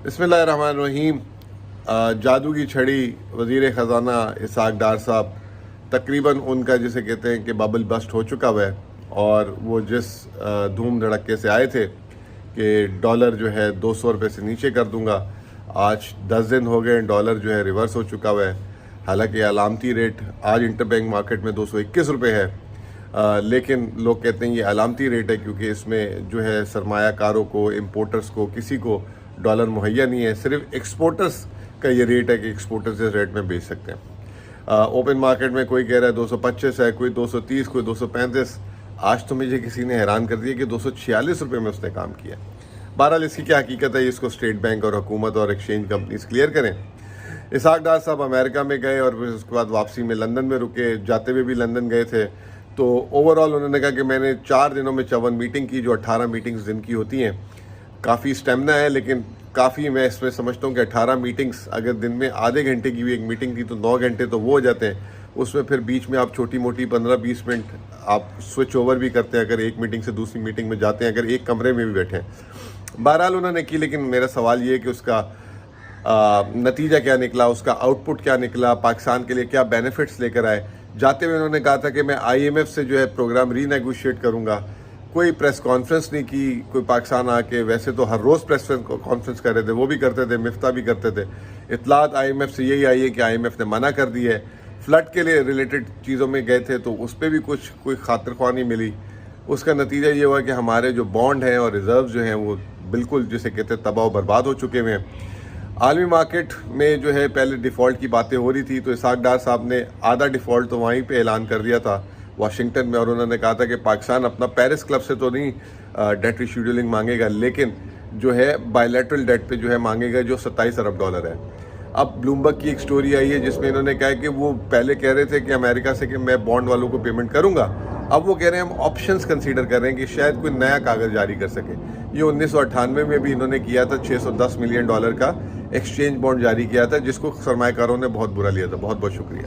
बिस्मिल्लाहिर्रहमानिर्रहीम। जादू की छड़ी वज़ीर ख़ज़ाना इसहाक़ डार साहब तकरीबन उनका जिसे कहते हैं कि बबल बस्ट हो चुका हुआ है, और वो जिस धूम धड़क्के से आए थे कि डॉलर जो है 200 रुपये से नीचे कर दूंगा, आज 10 दिन हो गए, डॉलर जो है रिवर्स हो चुका हुआ है। हालांकि अलामती रेट आज इंटरबैंक मार्केट में 221 रुपये है, लेकिन लोग कहते हैं ये अलामती रेट है क्योंकि इसमें जो है सरमायाकारों को, इम्पोर्टर्स को, किसी को डॉलर मुहैया नहीं है। सिर्फ एक्सपोर्टर्स का ये रेट है कि एक्सपोर्टर्स इस रेट में बेच सकते हैं। ओपन मार्केट में कोई कह रहा है 225 है, कोई 230, कोई 235। आज तो मुझे किसी ने हैरान कर दिया कि 246 रुपये में उसने काम किया। बहरहाल इसकी क्या हकीकत है, इसको स्टेट बैंक और हुकूमत और एक्सचेंज कंपनीज क्लियर करें। इसहाक़ डार साहब अमेरिका में गए और फिर उसके बाद वापसी में लंदन में रुके, जाते हुए भी लंदन गए थे। तो ओवरऑल उन्होंने कहा कि मैंने 4 दिनों में 54 मीटिंग की, जो 18 मीटिंग्स दिन की होती हैं। काफ़ी स्टेमिना है, लेकिन काफ़ी मैं इसमें समझता हूँ कि 18 मीटिंग्स अगर दिन में आधे घंटे की भी एक मीटिंग थी तो 9 घंटे तो वो हो जाते हैं। उसमें फिर बीच में आप छोटी मोटी 15-20 मिनट आप स्विच ओवर भी करते हैं, अगर एक मीटिंग से दूसरी मीटिंग में जाते हैं, अगर एक कमरे में भी बैठे हैं। बहरहाल उन्होंने की, लेकिन मेरा सवाल ये है कि उसका नतीजा क्या निकला, उसका आउटपुट क्या निकला, पाकिस्तान के लिए क्या बेनिफिट्स लेकर आए। जाते हुए उन्होंने कहा था कि मैं IMF से जो है प्रोग्राम रीनेगोशिएट करूँगा। कोई प्रेस कॉन्फ्रेंस नहीं की, कोई पाकिस्तान आके, वैसे तो हर रोज़ प्रेस कॉन्फ्रेंस कर रहे थे, वो भी करते थे, मिफ्ता भी करते थे। इतलात IMF से यही आई है कि IMF ने मना कर दी है। फ्लड के लिए रिलेटेड चीज़ों में गए थे तो उस पर भी कोई खातिरख्वाह नहीं मिली। उसका नतीजा ये हुआ कि हमारे जो बॉन्ड हैं और रिजर्व जो हैं वो बिल्कुल जिसे कहते हैं तबाह बर्बाद हो चुके हुए हैं। आलमी मार्केट में जो है पहले डिफ़ॉल्ट की बातें हो रही थी, तो इसहाक़ डार साहब ने आधा डिफ़ॉल्ट तो वहीं पे ऐलान कर दिया था वाशिंगटन में, और उन्होंने कहा था कि पाकिस्तान अपना पेरिस क्लब से तो नहीं डेट रिशेड्यूलिंग मांगेगा, लेकिन जो है बायलैटरल डेट पे जो है मांगेगा, जो 27 अरब डॉलर है। अब ब्लूमबर्ग की एक स्टोरी आई है जिसमें इन्होंने कहा है कि वो पहले कह रहे थे कि अमेरिका से कि मैं बॉन्ड वालों को पेमेंट करूंगा, अब वो कह रहे हैं हम ऑप्शंस कंसीडर कर रहे हैं कि शायद कोई नया कागज़ जारी कर सके। ये 1998 में भी इन्होंने किया था, $610 मिलियन का एक्सचेंज बॉन्ड जारी किया था, जिसको सरमायाकारों ने बहुत बुरा लिया था। बहुत बहुत शुक्रिया।